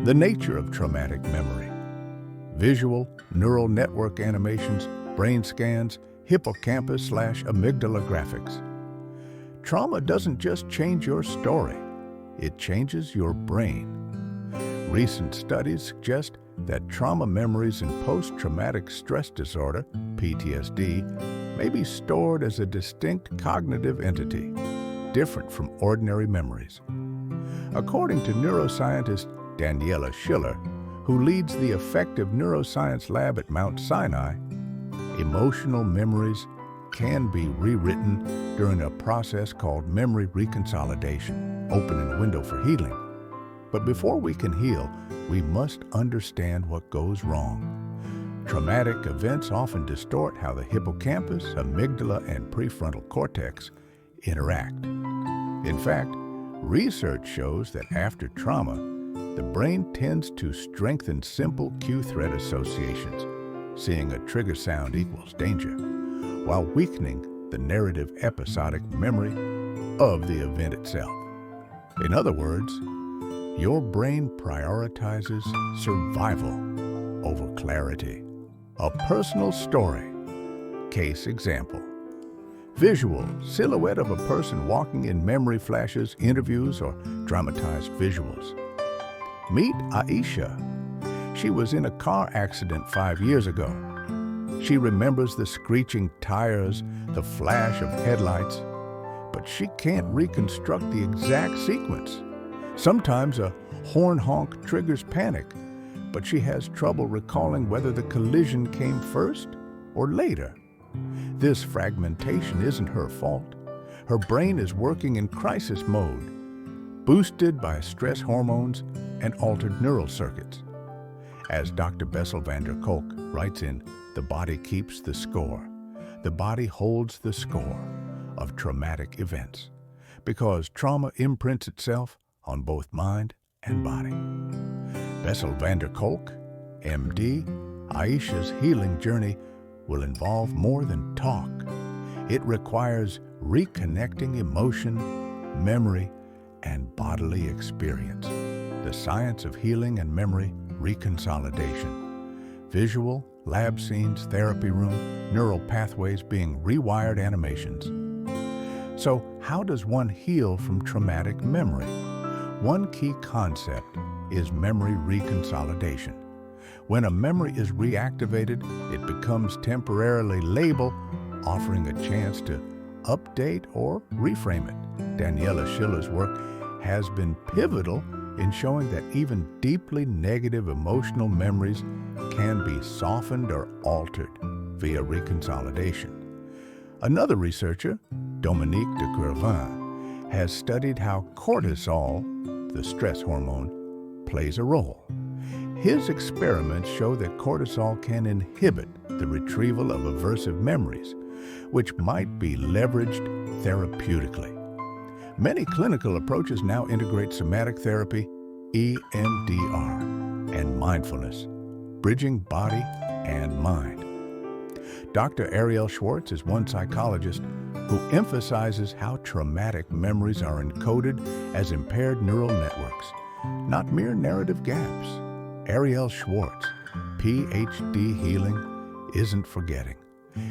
The nature of traumatic memory. Visual, neural network animations, brain scans, hippocampus/amygdala graphics. Trauma doesn't just change your story, it changes your brain. Recent studies suggest that trauma memories in post-traumatic stress disorder, PTSD, may be stored as a distinct cognitive entity, different from ordinary memories. According to neuroscientist Daniela Schiller, who leads the Effective Neuroscience Lab at Mount Sinai, emotional memories can be rewritten during a process called memory reconsolidation, opening a window for healing. But before we can heal, we must understand what goes wrong. Traumatic events often distort how the hippocampus, amygdala, and prefrontal cortex interact. In fact, research shows that after trauma, the brain tends to strengthen simple cue-threat associations, seeing a trigger sound equals danger, while weakening the narrative episodic memory of the event itself. In other words, your brain prioritizes survival over clarity. A personal story. Case example. Visual, silhouette of a person walking in memory flashes, interviews, or dramatized visuals. Meet Aisha. She was in a car accident 5 years ago. She remembers the screeching tires, the flash of headlights, but she can't reconstruct the exact sequence. Sometimes a horn honk triggers panic, but she has trouble recalling whether the collision came first or later. This fragmentation isn't her fault. Her brain is working in crisis mode, boosted by stress hormones and altered neural circuits. As Dr. Bessel Kolk writes in The Body Keeps the Score, the body holds the score of traumatic events because trauma imprints itself on both mind and body. Bessel Kolk, MD, Aisha's healing journey will involve more than talk. It requires reconnecting emotion, memory, and bodily experience. The science of healing and memory reconsolidation. Visual, lab scenes, therapy room, neural pathways being rewired animations. So, how does one heal from traumatic memory? One key concept is memory reconsolidation. When a memory is reactivated, it becomes temporarily labeled, offering a chance to update or reframe it. Daniela Schiller's work has been pivotal in showing that even deeply negative emotional memories can be softened or altered via reconsolidation. Another researcher, Dominique de Quervain, has studied how cortisol, the stress hormone, plays a role. His experiments show that cortisol can inhibit the retrieval of aversive memories, which might be leveraged therapeutically. Many clinical approaches now integrate somatic therapy, EMDR, and mindfulness, bridging body and mind. Dr. Ariel Schwartz is one psychologist who emphasizes how traumatic memories are encoded as impaired neural networks, not mere narrative gaps. Ariel Schwartz, PhD healing, isn't forgetting.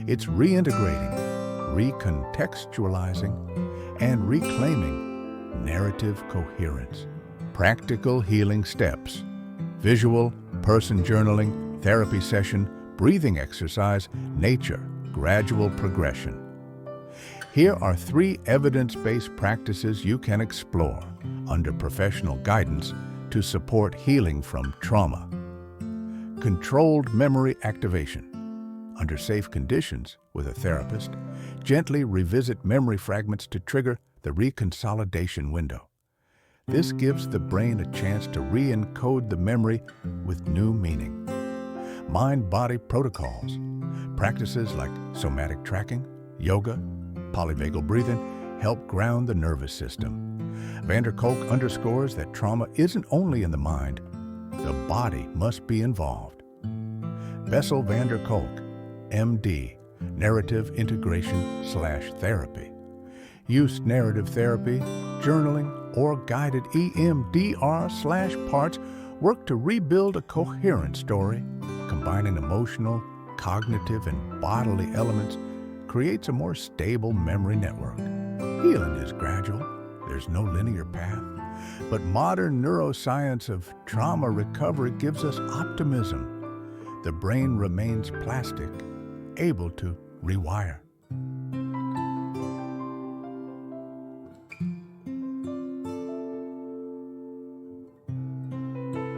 It's reintegrating, recontextualizing, and reclaiming narrative coherence. Practical healing steps. Visual, person journaling, therapy session, breathing exercise, nature, gradual progression. Here are 3 evidence-based practices you can explore under professional guidance to support healing from trauma. Controlled memory activation. Under safe conditions with a therapist, gently revisit memory fragments to trigger the reconsolidation window. This gives the brain a chance to re-encode the memory with new meaning. Mind-body protocols. Practices like somatic tracking, yoga, polyvagal breathing help ground the nervous system. Kolk underscores that trauma isn't only in the mind, the body must be involved. Bessel Kolk, MD, Narrative Integration/Therapy. Use narrative therapy, journaling, or guided EMDR/parts work to rebuild a coherent story, combining emotional, cognitive, and bodily elements creates a more stable memory network. Healing is gradual. There's no linear path. But modern neuroscience of trauma recovery gives us optimism. The brain remains plastic, able to rewire.